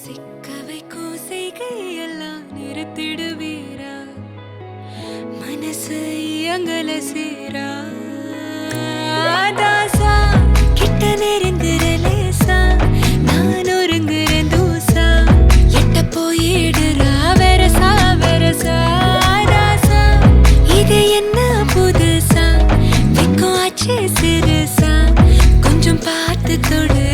சிக்க வைக்கும் செய்கையெல்லாம் நிறுத்திடுவீரா? மனசு இயங்கல சீரா தாசா கிட்ட நெருங்குற லேசா நான் ஒருங்குறேன் தூசா எட்ட போயிடுறா வெரசா வெரசா தாசா இது என்ன புதுசா வெக்கம் ஆச்சு சிறுசா கொஞ்சம் பார்த்து தொடு